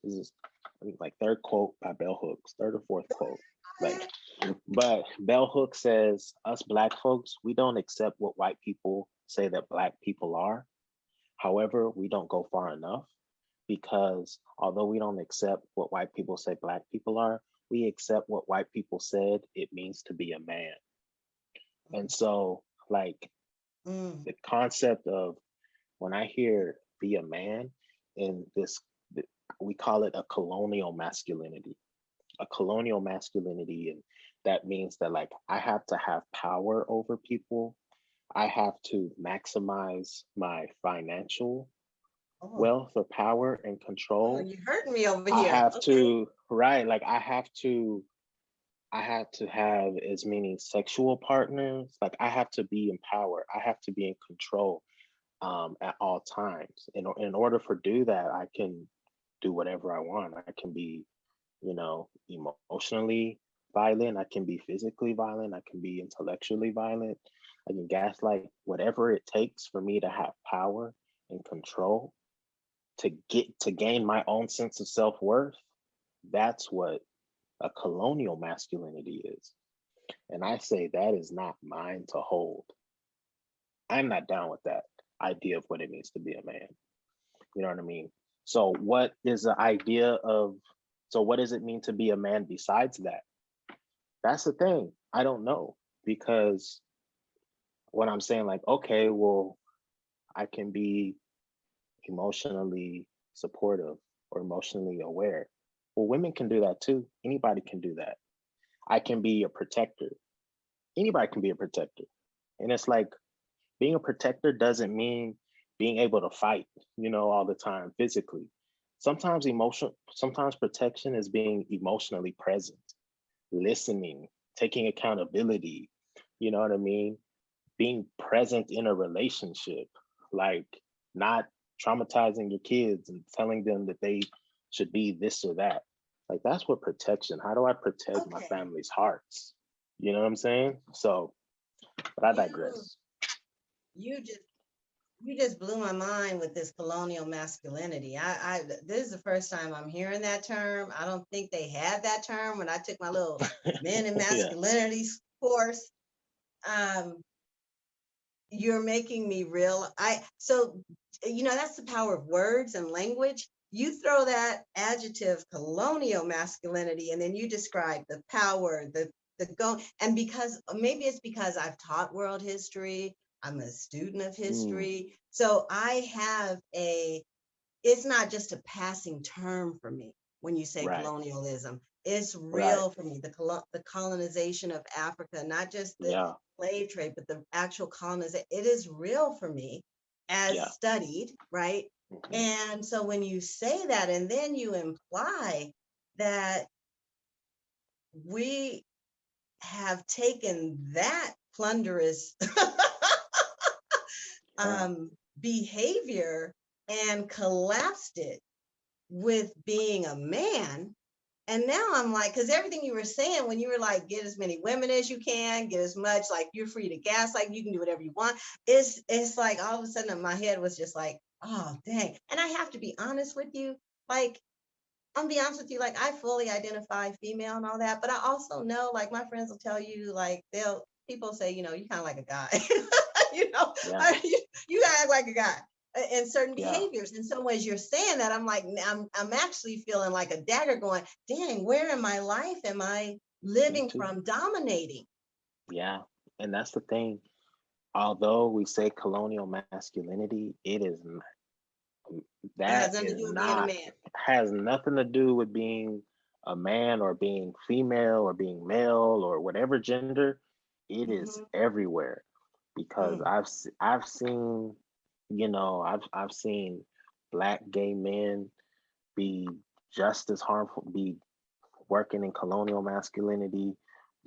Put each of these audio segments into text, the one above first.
This is, I think, like third quote by Bell Hooks, third or fourth quote. Like, but Bell Hooks says, us Black folks, we don't accept what white people say that Black people are. However, we don't go far enough because although we don't accept what white people say Black people are, we accept what white people said it means to be a man. And so, like, Mm. the concept of when I hear be a man in this, we call it a colonial masculinity, and that means that like I have to have power over people. I have to maximize my financial Oh, wealth or power and oh, control. you hurting me over I here. have Okay. to, right, like I have to have as many sexual partners. Like I have to be in power. I have to be in control at all times. In order for do that, I can do whatever I want. I can be, emotionally violent. I can be physically violent. I can be intellectually violent. I can gaslight whatever it takes for me to have power and control to gain my own sense of self-worth. That's what a colonial masculinity is. And I say that is not mine to hold. I'm not down with that idea of what it means to be a man. You know what I mean? So what is the idea of so what does it mean to be a man besides that? That's the thing. I don't know because when I'm saying like, okay, well, I can be emotionally supportive or emotionally aware. Well, women can do that too. Anybody can do that. I can be a protector. Anybody can be a protector. And it's like being a protector doesn't mean being able to fight, all the time physically. Sometimes protection is being emotionally present, listening, taking accountability, you know what I mean? Being present in a relationship, like not traumatizing your kids and telling them that they should be this or that. Like that's what protection. How do I protect my Okay. family's hearts? You know what I'm saying? So, but I You digress. you just you just blew my mind with this colonial masculinity. This is the first time I'm hearing that term. I don't think they had that term when I took my little men and Yeah. masculinity course. Um, you're making me real. That's the power of words and language. You throw that adjective colonial masculinity, and then you describe the power, the go, and because maybe it's because I've taught world history, I'm a student of Mm, history, so I have it's not just a passing term for me when you say right. colonialism. It's Right. real for me. The colonization of Africa, not just the Yeah. slave trade, but the actual colonization. It is real for me as Yeah. studied, right? Hmm. And so when you say that, and then you imply that we have taken that plunderous Yeah. um, behavior and collapsed it with being a man. And now I'm like, because everything you were saying when you were like, get as many women as you can, get as much, like you're free to gaslight, you can do whatever you want. It's like all of a sudden my head was just like, oh dang. And I have to be honest with you, like I'll be honest with you, like I fully identify female and all that, but I also know, like my friends will tell you, like people say, you kind of like a guy, you know, Yeah. you act like a guy in certain Yeah. behaviors. In some ways, you're saying that I'm like, I'm actually feeling like a dagger going, dang, where in my life am I Me living too. from dominating? Yeah. And that's the thing. Although we say colonial masculinity, It that has nothing to is do with being a not man. has nothing to do with being a man or being female or being male or whatever gender. It is Mm-hmm. everywhere because Mm. I've seen, I've seen Black gay men be just as harmful, be working in colonial masculinity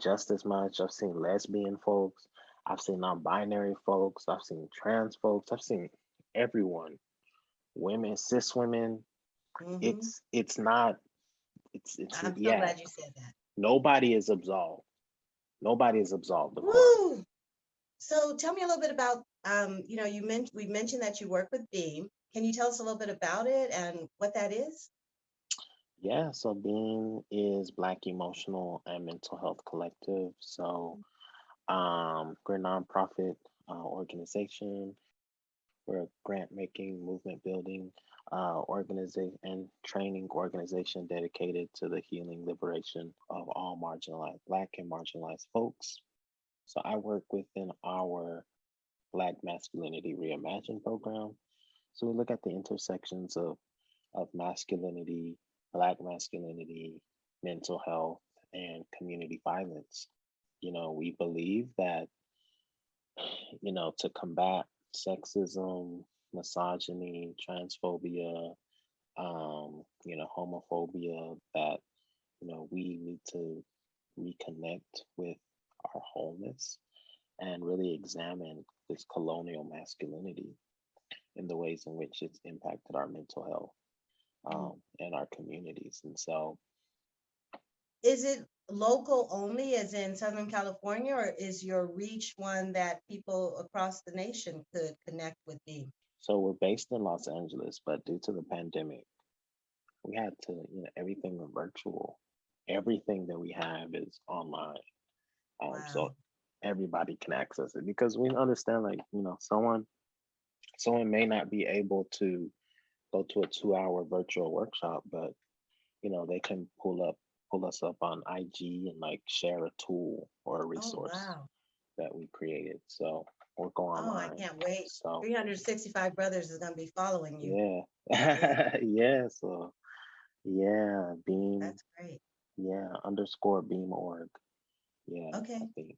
just as much. I've seen lesbian folks, I've seen non-binary folks, I've seen trans folks, I've seen everyone, women, cis women. Mm-hmm. It's not it's I'm so yeah. glad you said that. Nobody is absolved. Nobody is absolved of harm. Woo! So tell me a little bit about, we mentioned that you work with Beam. Can you tell us a little bit about it and what that is? Yeah, so Beam is Black Emotional and Mental Health Collective. So we're a nonprofit organization. We're a grant making, movement building organization and training organization dedicated to the healing liberation of all marginalized Black and marginalized folks. So I work within our Black Masculinity Reimagined program. So we look at the intersections of masculinity, Black masculinity, mental health, and community violence. We believe that, to combat sexism, misogyny, transphobia, homophobia, that, we need to reconnect with our wholeness and really examine this colonial masculinity in the ways in which it's impacted our mental health Mm. and our communities. And so, Is it local only, as in Southern California, or is your reach one that people across the nation could connect with Beam? so we're based in Los Angeles, but due to the pandemic, we had to, everything went virtual. Everything that we have is online. So Wow. everybody can access it because we understand, like, someone may not be able to go to a 2 hour virtual workshop, but they can pull us up on IG and like share a tool or a Oh, resource wow. that we created. So or go Oh, I online. can't wait. So 365 brothers is going to be following you. yeah. Yeah, Yeah. So yeah, Beam, that's great. yeah, underscore Beam org. Yeah, I Okay. think.